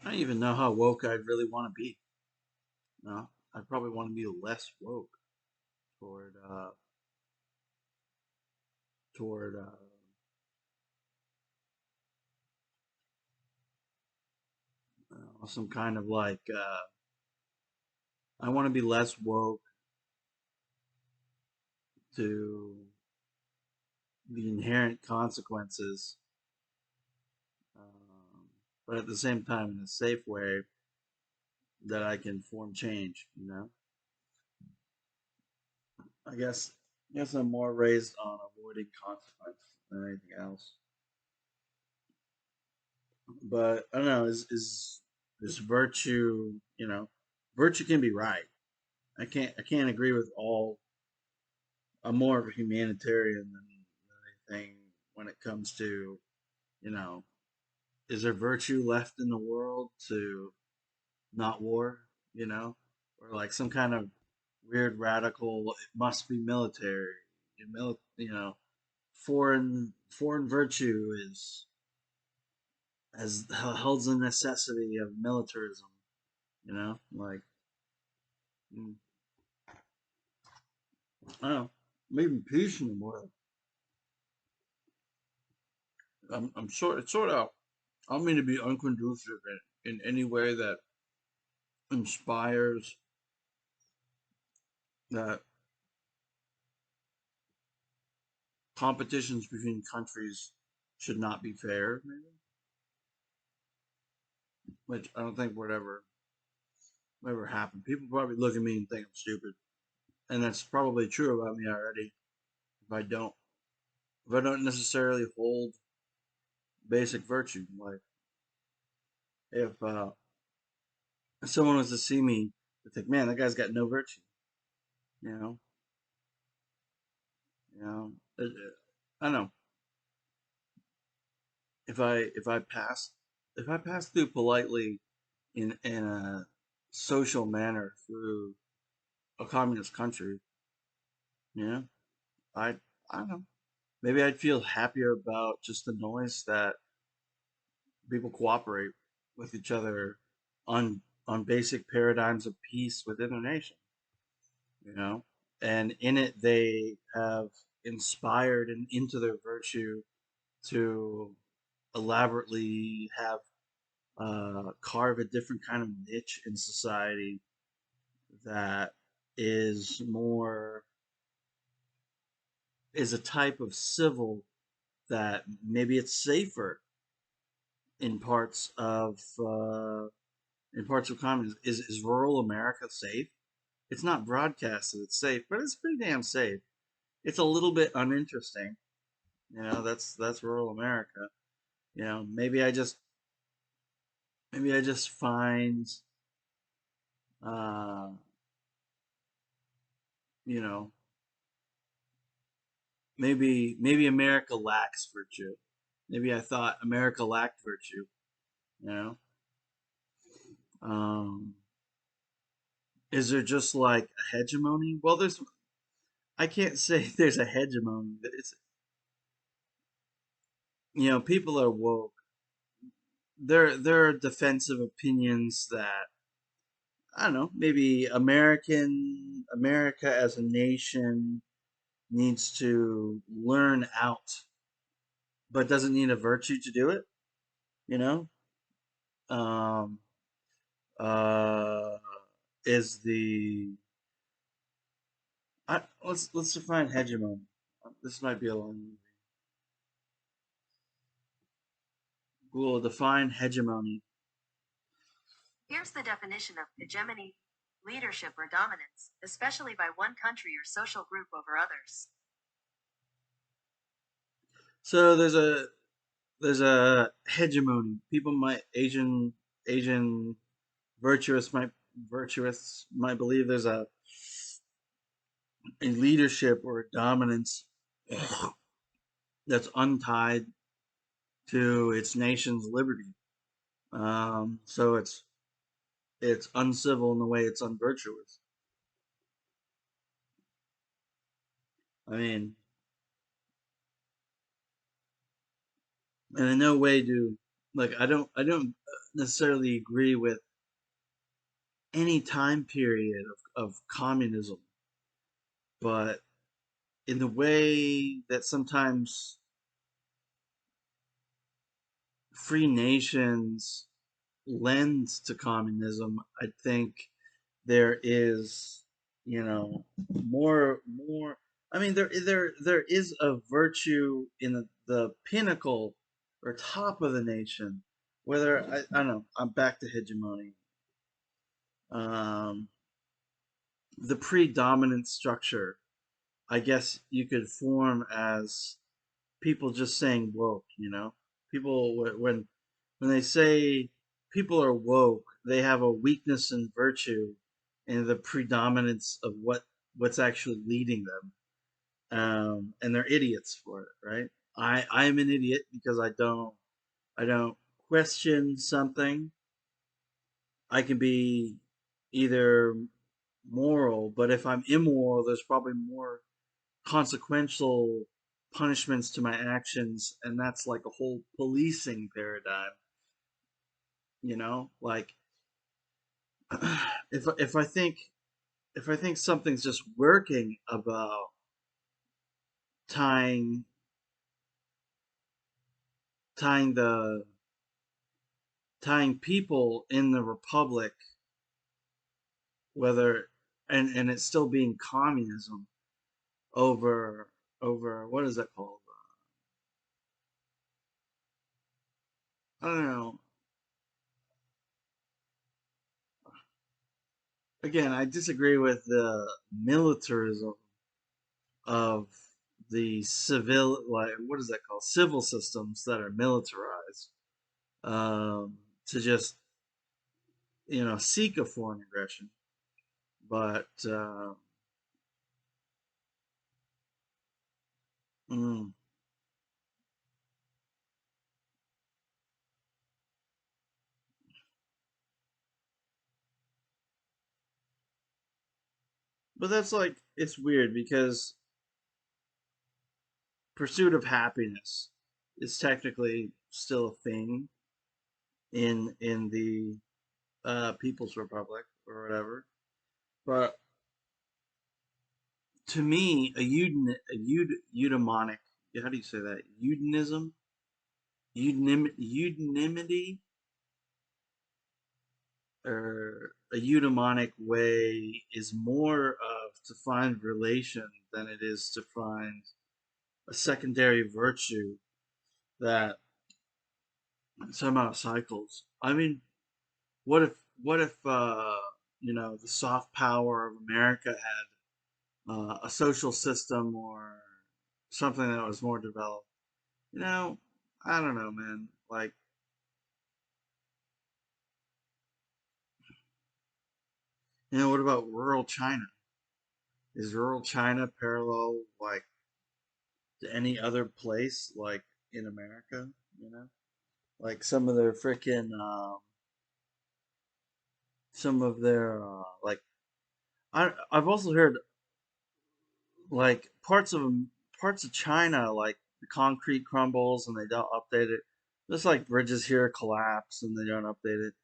I don't even know how woke I'd really want to be. No, I probably want to be less woke toward toward some kind of like I want to be less woke to the inherent consequences, but at the same time in a safe way that I can form change. I guess I'm more raised on avoiding consequence than anything else. But I don't know. Is virtue? Virtue can be right. I can't agree with all. I'm more of a humanitarian than anything when it comes to you know is there virtue left in the world to not war? Or like some kind of weird radical. It must be military. Foreign virtue is as holds the necessity of militarism. Like mm, I don't know, maybe peace in the world. I'm sort of. I don't mean to be unconducive in any way that inspires that competitions between countries should not be fair. Maybe, which I don't think would ever happen. People probably look at me and think I'm stupid, and that's probably true about me already. If I don't, if I don't necessarily hold basic virtue, like if someone was to see me, they think, man, that guy's got no virtue. You know, you know. I don't know if I pass through politely in a social manner through a communist country, you know, I I don't know. Maybe I'd feel happier about just the noise that people cooperate with each other on basic paradigms of peace within a nation, you know, and in it they have inspired and into their virtue to elaborately have carve a different kind of niche in society that is more is a type of civil that maybe it's safer in parts of communism. Is rural America safe? It's not broadcasted. It's safe, but it's pretty damn safe. It's a little bit uninteresting. That's rural America. Maybe I just find uh, you know maybe America lacks virtue. Maybe I thought America lacked virtue. You know, um, is there just like a hegemony? Well, I can't say there's a hegemony. People are woke. There are defensive opinions that I don't know. Maybe America as a nation needs to learn out, but doesn't need a virtue to do it. You know, um, uh, is the let's define hegemony. This might be a long. We'll define hegemony. Here's the definition of hegemony: leadership or dominance, especially by one country or social group over others. So there's a hegemony. People might Asian virtuous might believe there's a leadership or a dominance that's untied to its nation's liberty. So it's uncivil in the way it's unvirtuous. I mean, and in no way do like I don't necessarily agree with any time period of communism, but in the way that sometimes free nations lend to communism, I think there is, you know, more. I mean, there is a virtue in the pinnacle or top of the nation. Whether I don't know, I'm back to hegemony. Um, the predominant structure, I guess you could form as people just saying woke. You know, people when they say people are woke, they have a weakness in virtue and the predominance of what's actually leading them, and they're idiots for it, right? I'm an idiot because I don't question something. I can be either moral, but if I'm immoral, there's probably more consequential punishments to my actions, and that's like a whole policing paradigm. Like if I think something's just working about tying tying the tying people in the republic, whether and it's still being communism over what is that called? I don't know. Again, I disagree with the militarism of the civil, like what is that called, civil systems that are militarized, to just seek a foreign aggression. But mm, but that's like it's weird because pursuit of happiness is technically still a thing in the People's Republic or whatever. But to me, eudaimonic, how do you say that? Eudaimony, or a eudaimonic way is more of to find relation than it is to find a secondary virtue that somehow cycles. I mean, what if the soft power of America had a social system or something that was more developed? You know, I don't know, man. Like, what about rural China? Is rural China parallel like to any other place like in America? You know, like some of their I've also heard like parts of China, like the concrete crumbles and they don't update it. Just like bridges here collapse and they don't update it.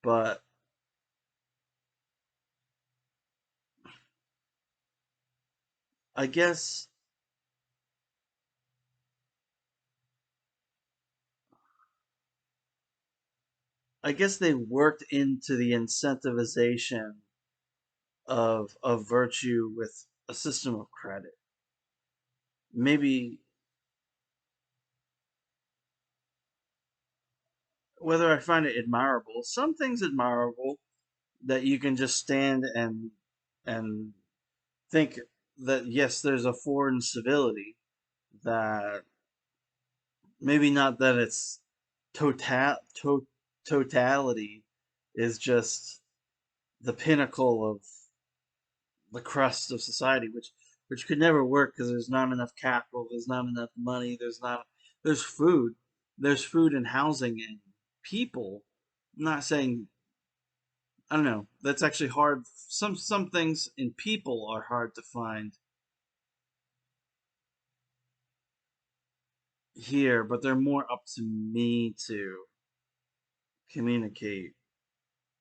But I guess I guess they worked into the incentivization of virtue with a system of credit. Maybe whether I find it admirable, some things admirable that you can just stand and think that yes, there's a foreign civility that maybe not that it's totality is just the pinnacle of the crust of society, which could never work because there's not enough capital, there's not enough money, there's food, there's food and housing and people. I'm not saying I don't know. That's actually hard. Some things in people are hard to find here, but they're more up to me to communicate.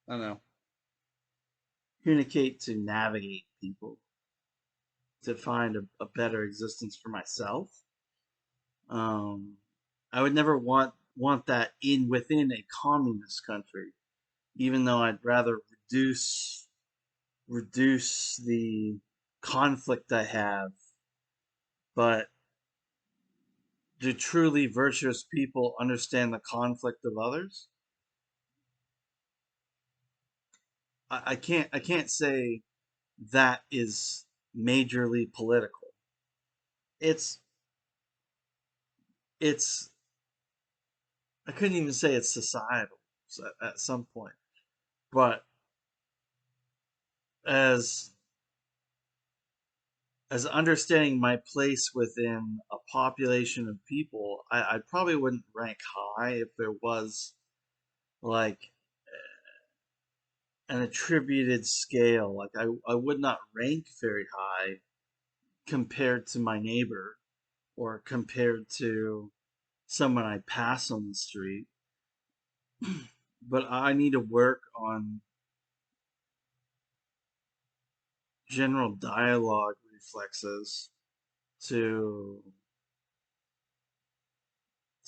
I don't know, communicate to navigate people, to find a better existence for myself. Um, I would never want that in within a communist country, even though I'd rather reduce the conflict I have. But do truly virtuous people understand the conflict of others? I can't say that is majorly political. It's it's I couldn't even say it's societal at some point. But as as understanding my place within a population of people, I probably wouldn't rank high if there was like an attributed scale. Like I would not rank very high compared to my neighbor or compared to someone I pass on the street. But I need to work on general dialogue reflexes to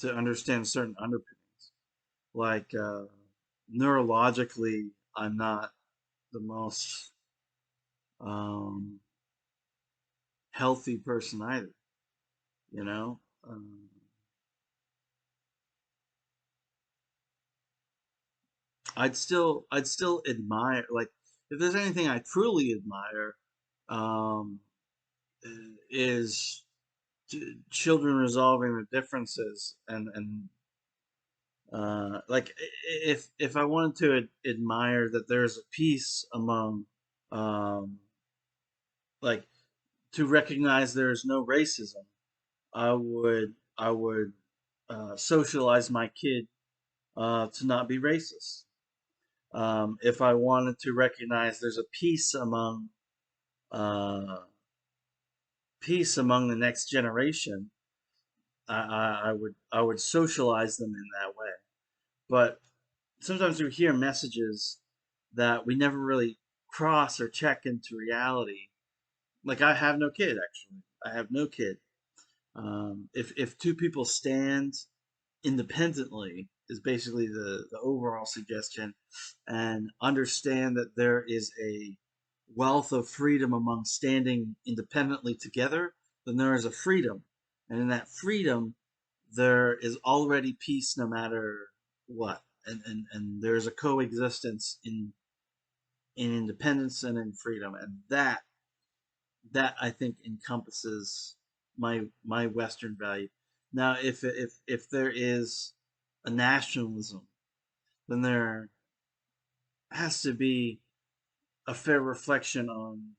understand certain underpinnings. Like neurologically, I'm not the most um, healthy person either. You know, I'd still admire, like, if there's anything I truly admire, um, is children resolving their differences, and like, if I wanted to admire that there's a peace among, um, like, to recognize there is no racism, I would socialize my kid to not be racist. If I wanted to recognize there's a uh, peace among the next generation, I would socialize them in that way. But sometimes we hear messages that we never really cross or check into reality. Like, I have no kid, actually. I have no kid. If two people stand independently is basically the overall suggestion, and understand that there is a wealth of freedom among standing independently together, then there is a freedom. And in that freedom, there is already peace no matter what. And there's a coexistence in independence and in freedom. And that I think encompasses my Western value. Now, if there is a nationalism, then there has to be a fair reflection on,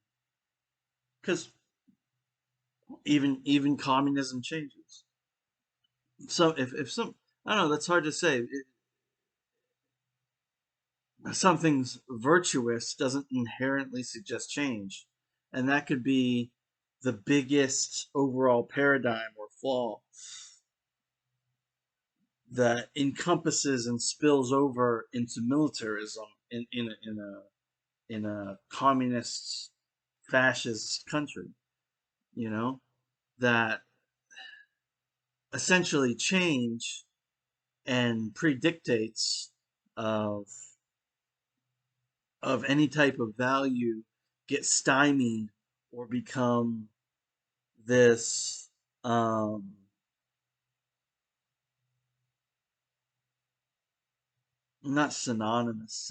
because even communism changes. So if some, I don't know, that's hard to say. Something's virtuous doesn't inherently suggest change, and that could be the biggest overall paradigm or flaw that encompasses and spills over into militarism in a communist fascist country. You know, that essentially change and predictates of any type of value get stymied or become this, not synonymous,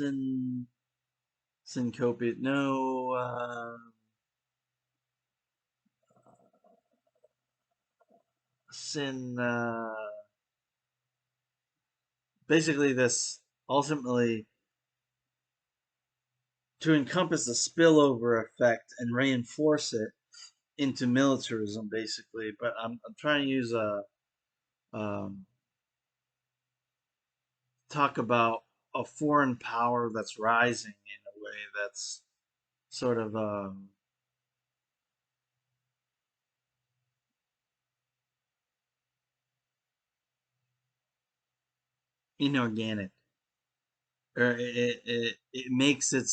syncopiate, no, sin, basically this, ultimately, to encompass the spillover effect and reinforce it into militarism, basically. But I'm trying to use um, talk about a foreign power that's rising in a way that's sort of inorganic. or it makes it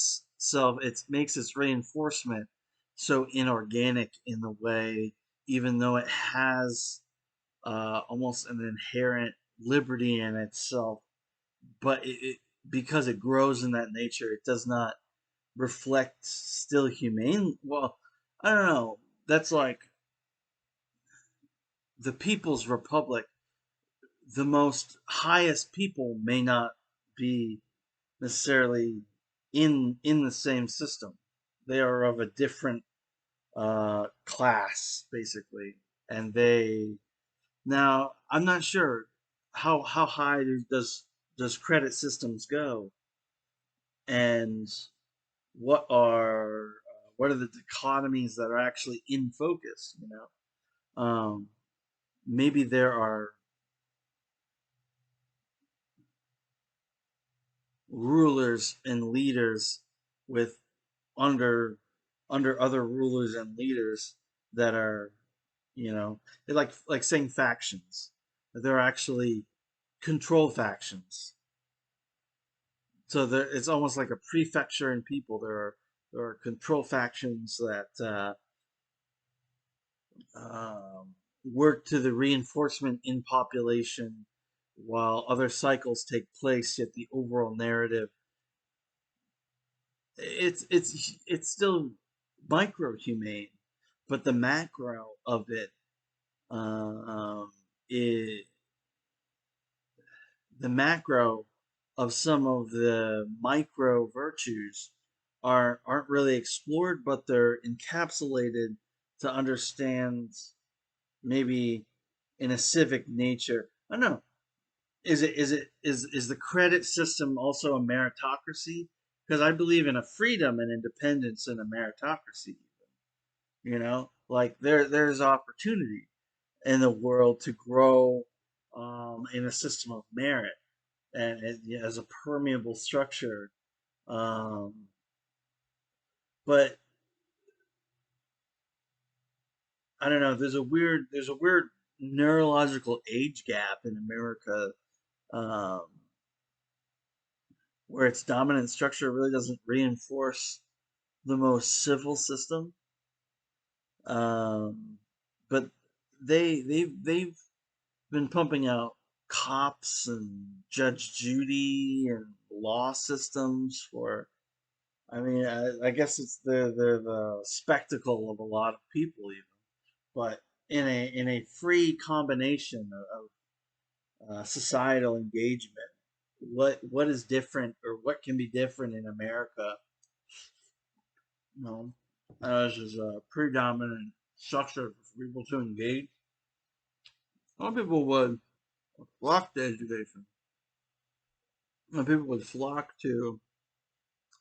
makes its reinforcement so inorganic in the way, even though it has almost an inherent liberty in itself, but because it grows in that nature, it does not reflect still humane. Well, I don't know. That's like the People's Republic. The most highest people may not be necessarily in the same system. They are of a different class, basically, and they now I'm not sure how high does credit systems go, and what are the dichotomies that are actually in focus. Maybe there are rulers and leaders with under under other rulers and leaders that are, they're like saying factions. They're actually control factions. So it's almost like a prefecture in people. There are control factions that work to the reinforcement in population, while other cycles take place. Yet the overall narrative, it's still micro humane, but the macro of it, uh, um, it the macro of some of the micro virtues aren't really explored, but they're encapsulated to understand maybe in a civic nature. I don't know. Is the credit system also a meritocracy? Because I believe in a freedom and independence in a meritocracy. Like there's opportunity in the world to grow in a system of merit and as a permeable structure. Um, but I don't know. There's a weird neurological age gap in America, um, where its dominant structure really doesn't reinforce the most civil system. Um, but they've been pumping out cops and Judge Judy and law systems for. I mean, I guess it's the spectacle of a lot of people, even, but in a free combination of societal engagement. What is different, or what can be different in America? No, this is a predominant structure for people to engage. A lot of people would flock to education. A lot of people would flock to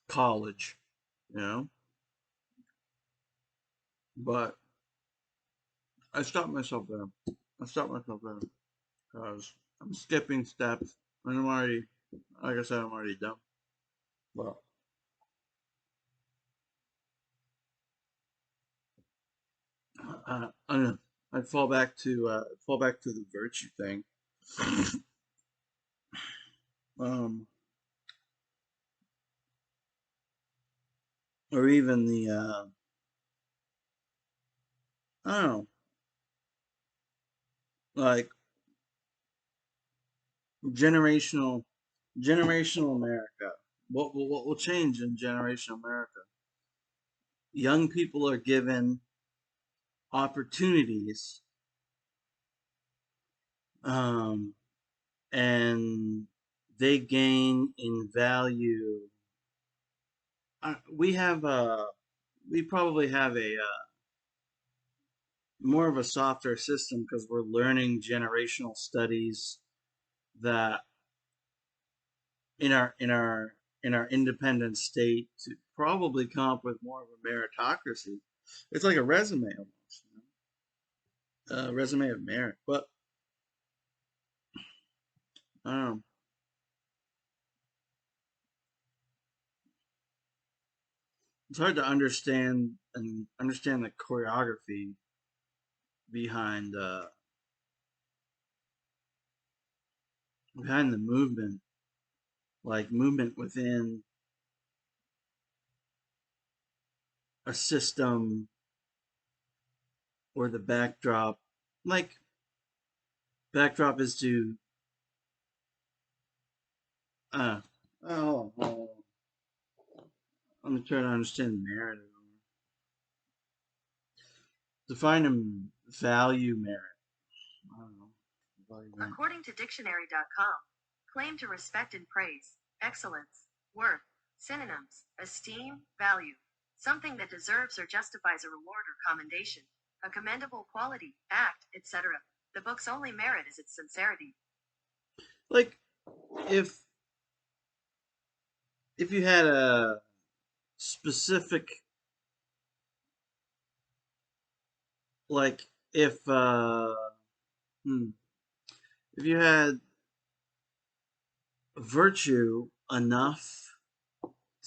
college, you know. But I stopped myself there. I stopped myself there because I'm skipping steps, and I'm already, like I said, I'm already done. But I don't know. I'd fall back to the virtue thing, um, or even the I don't know, like generational generational America. What will change in generational America? Young people are given opportunities, um, and they gain in value. We probably have a more of a softer system because we're learning generational studies that in our independent state to probably come up with more of a meritocracy. It's like a resume almost, a resume of merit. But I don't know. It's hard to understand the choreography behind behind the movement. like movement within a system or the backdrop. Like backdrop is to uh oh, I'm trying to understand the narrative. Define a value merit. I don't know. Value merit. According to dictionary.com, claim to respect and praise, excellence, worth, synonyms, esteem, value, something that deserves or justifies a reward or commendation, a commendable quality, act, etc. The book's only merit is its sincerity. Like if if you had a specific like hmm, if you had virtue enough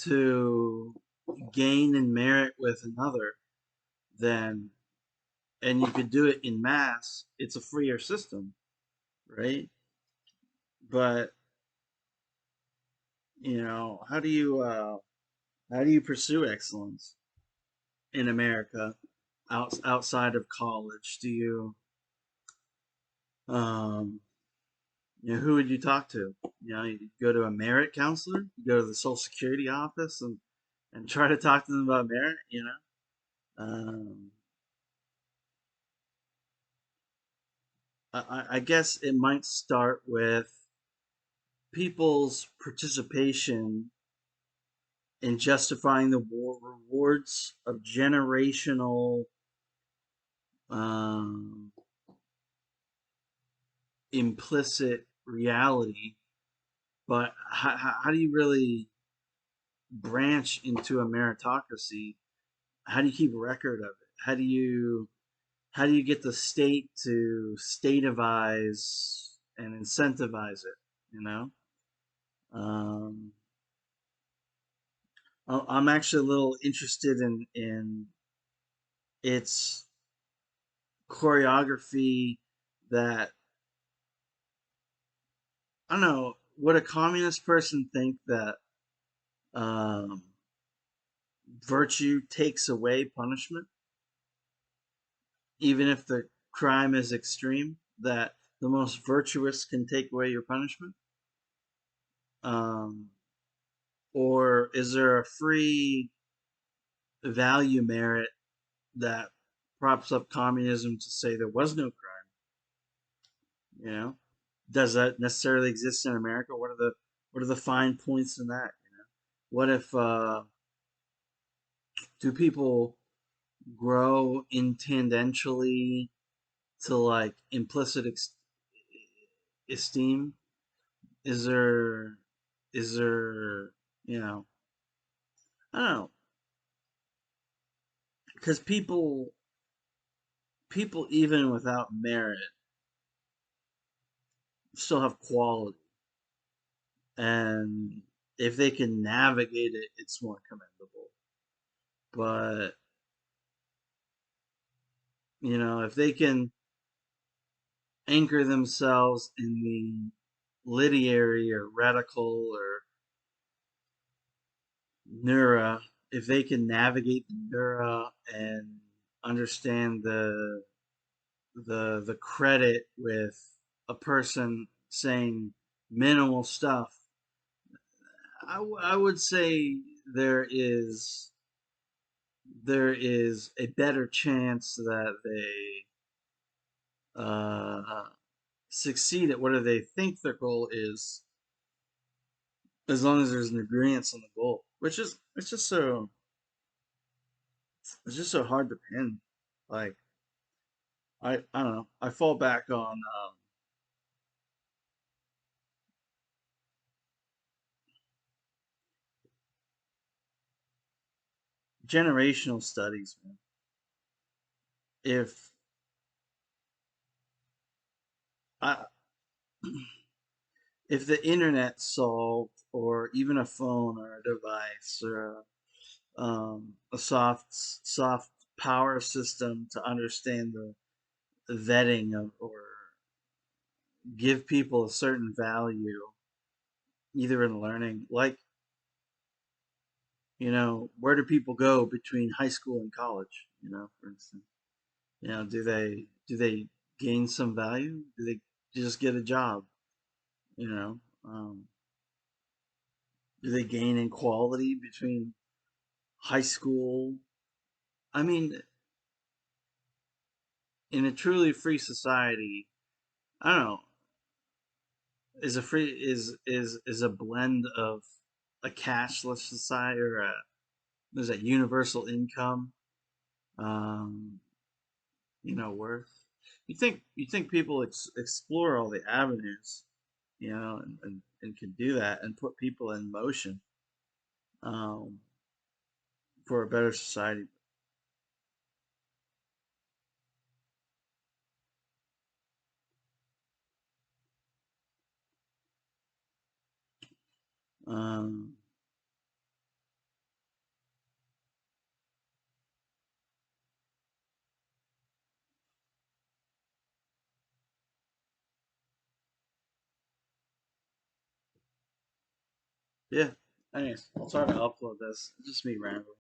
to gain and merit with another, then and you could do it in mass, it's a freer system, right? But how do you pursue excellence in America outside of college? Do you um who would you talk to? You go to a merit counselor, you go to the Social Security office and try to talk to them about merit. Um, I guess it might start with people's participation in justifying the rewards of generational um, implicit reality. But how do you really branch into a meritocracy? How do you keep record of it? How do you get the state to stativize and incentivize it? You know, um, I'm actually a little interested in its choreography. That I don't know. Would a communist person think that um, virtue takes away punishment, even if the crime is extreme? That the most virtuous can take away your punishment? Um, or is there a free value merit that props up communism to say there was no crime? You know, does that necessarily exist in America? What are the fine points in that? What if do people grow intendentially to like implicit esteem? Is there is there you know I don't know, because people even without merit still have quality, and if they can navigate it, it's more commendable. But if they can anchor themselves in the literary or radical or neura, if they can navigate the neura and understand the credit with a person saying minimal stuff, I would say there is there is a better chance that they uh, succeed at whatever they think their goal is, as long as there's an agreement on the goal. Which is it's just so hard to pin. Like I don't know. I fall back on generational studies, man. If I if the internet solved, or even a phone or a device or a soft power system to understand the vetting of, or give people a certain value, either in learning, like, where do people go between high school and college? For instance, do they gain some value? Do they just get a job? You know, um, do they gain in quality between high school? I mean, in a truly free society, I don't know, is a blend of a cashless society or a there's a universal income, um, worth. You think people explore all the avenues, and can do that and put people in motion, um, for a better society. Um, yeah. Anyways, I'll try to upload this. It's just me rambling.